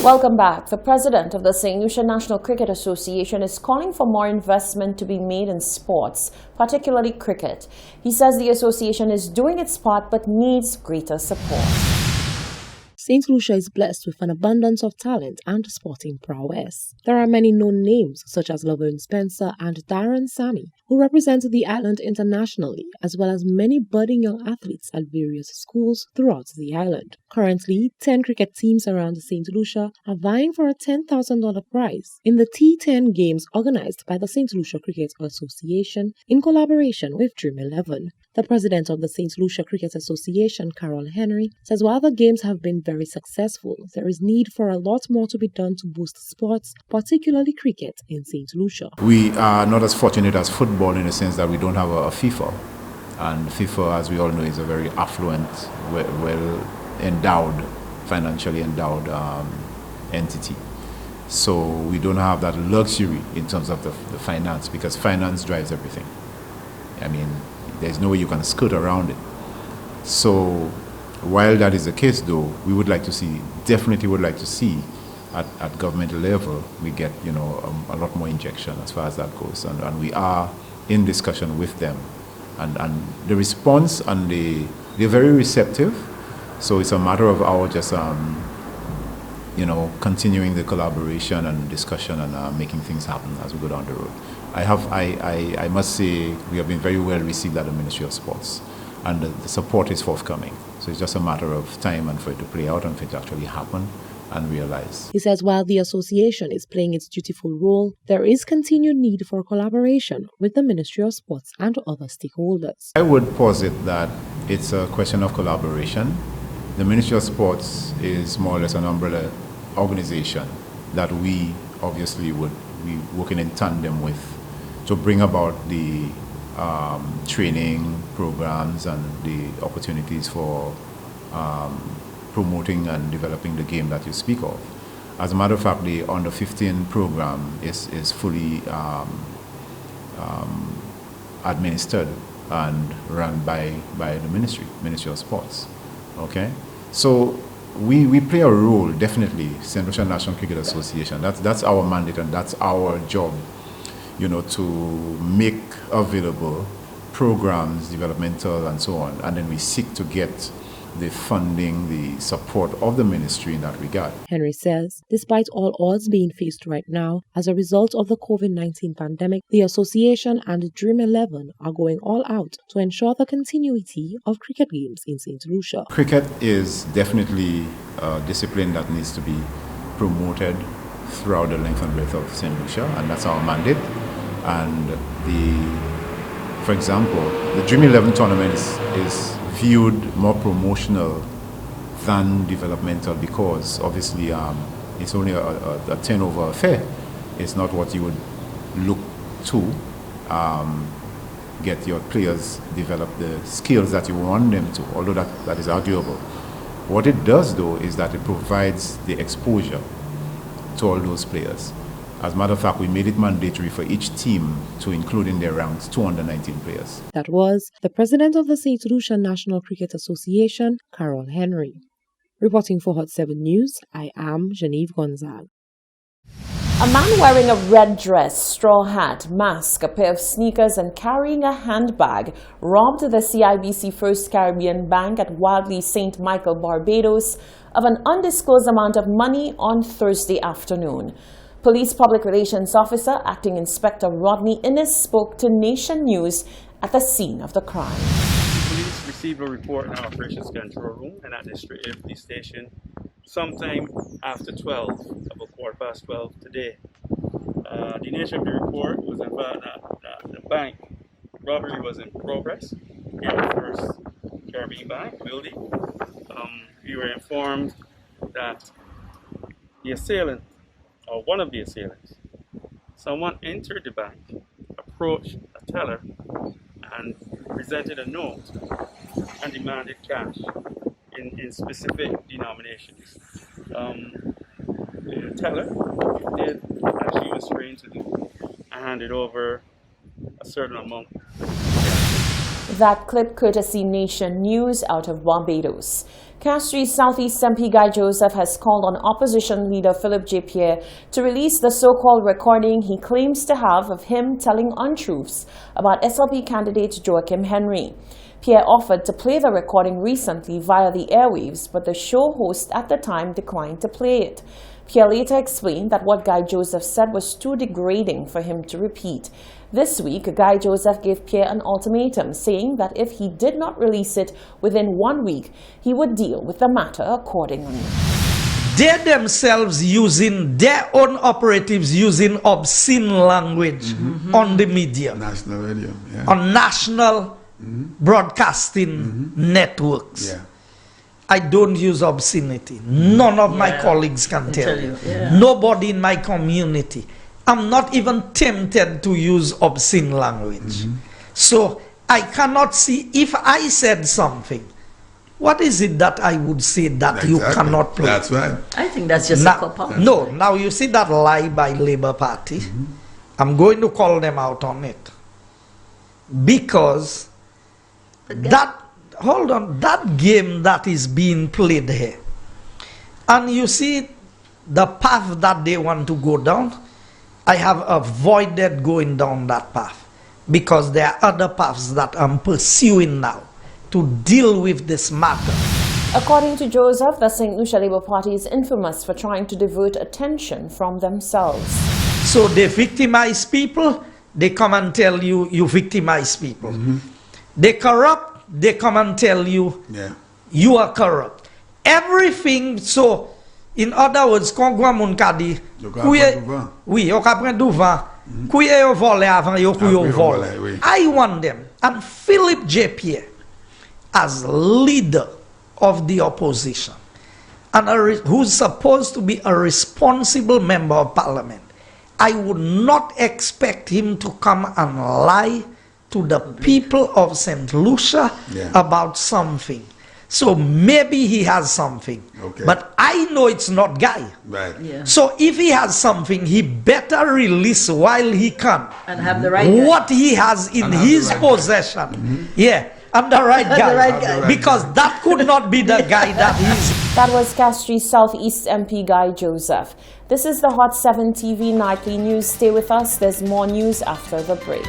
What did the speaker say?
Welcome back. The president of the St. Lucia National Cricket Association is calling for more investment to be made in sports, particularly cricket. He says the association is doing its part but needs greater support. St. Lucia is blessed with an abundance of talent and sporting prowess. There are many known names such as Laverne Spencer and Darren Sammy, who represent the island internationally, as well as many budding young athletes at various schools throughout the island. Currently, 10 cricket teams around St. Lucia are vying for a $10,000 prize in the T10 games organized by the St. Lucia Cricket Association in collaboration with Dream 11. The president of the St. Lucia Cricket Association, Carol Henry, says while the games have been very successful, there is need for a lot more to be done to boost sports, particularly cricket, in St. Lucia. We are not as fortunate as football in the sense that we don't have a FIFA. And FIFA, as we all know, is a very affluent, well-endowed, financially endowed entity. So we don't have that luxury in terms of the finance, because finance drives everything. I mean, there's no way you can skirt around it. So while that is the case, though, we would like to see, definitely would like to see at governmental level, we get, a lot more injection as far as that goes. And we are in discussion with them. And the response, and they're very receptive. So it's a matter of our just, continuing the collaboration and discussion and making things happen as we go down the road. I must say we have been very well received at the Ministry of Sports, and the support is forthcoming. So it's just a matter of time and for it to play out and for it to actually happen and realize. He says while the association is playing its dutiful role, there is continued need for collaboration with the Ministry of Sports and other stakeholders. I would posit that it's a question of collaboration. The Ministry of Sports is more or less an umbrella organization that we obviously would be working in tandem with to bring about the training programs and the opportunities for promoting and developing the game that you speak of. As a matter of fact, the Under 15 program is fully administered and run by the Ministry of Sports. Okay, so we play a role, definitely. St. Lucia National Cricket Association. That's our mandate and that's our job. To make available programs, developmental and so on, and then we seek to get the funding, the support of the ministry in that regard. Henry says, despite all odds being faced right now as a result of the COVID-19 pandemic, the association and Dream 11 are going all out to ensure the continuity of cricket games in St. Lucia. Cricket is definitely a discipline that needs to be promoted throughout the length and breadth of St. Lucia, and that's our mandate. And for example, the Dream 11 tournament is viewed more promotional than developmental, because obviously it's only a turnover affair. It's not what you would look to get your players develop the skills that you want them to, although that is arguable. What it does, though, is that it provides the exposure to all those players. As a matter of fact, we made it mandatory for each team to include in their ranks 2 under-19 players. That was the president of the St. Lucia National Cricket Association, Carol Henry. Reporting for Hot 7 News, I am Genevieve Gonzalez. A man wearing a red dress, straw hat, mask, a pair of sneakers and carrying a handbag robbed the CIBC First Caribbean Bank at Wildly St. Michael, Barbados of an undisclosed amount of money on Thursday afternoon. Police Public Relations Officer Acting Inspector Rodney Innes spoke to Nation News at the scene of the crime. Police received a report in our operations control room and at the District Police Station sometime after 12, about 12:15 today. The nature of the report was in fact that the bank robbery was in progress in the First Caribbean Bank building. We were informed that the assailant, or one of the assailants, someone entered the bank, approached a teller, and presented a note and demanded cash in specific denominations. The teller did as she was trained to do and handed over a certain amount. That clip courtesy Nation News out of Barbados. Castries Southeast MP Guy Joseph has called on opposition leader Philip J. Pierre to release the so-called recording he claims to have of him telling untruths about SLP candidate Joachim Henry. Pierre offered to play the recording recently via the airwaves, but the show host at the time declined to play it. Pierre later explained that what Guy Joseph said was too degrading for him to repeat. This week, Guy Joseph gave Pierre an ultimatum, saying that if he did not release it within 1 week, he would deal with the matter accordingly. They themselves using their own operatives using obscene language on the media, national radio, on national broadcasting networks. Yeah. I don't use obscenity. None of my colleagues can tell you. Nobody in my community. I'm not even tempted to use obscene language. So I cannot see if I said something. What is it that I would say that you cannot play? That's right. I think that's just now, a cop-out. No, now you see that lie by Labour Party. I'm going to call them out on it. Because that, hold on, that game that is being played here, and you see the path that they want to go down, I have avoided going down that path because there are other paths that I'm pursuing now to deal with this matter. According to Joseph, the St. Lucia Labour Party is infamous for trying to divert attention from themselves. So they victimize people, they come and tell you, you victimize people. They corrupt, they come and tell you, you are corrupt. Everything, so, in other words, quand on moun ka di, oui, on ka pren douvan, kouye yo vole avant yo kouye yo vole. I want them, and Philip J. Pierre, as leader of the opposition, and who's supposed to be a responsible member of parliament, I would not expect him to come and lie to the people of St. Lucia about something. So maybe he has something, but I know it's not Guy. Right. So if he has something, he better release while he can. And have the right guy. What he has in his possession. And the right guy. Because that could not be the guy that he's. That was Castries Southeast MP Guy Joseph. This is the Hot 7 TV Nightly News. Stay with us. There's more news after the break.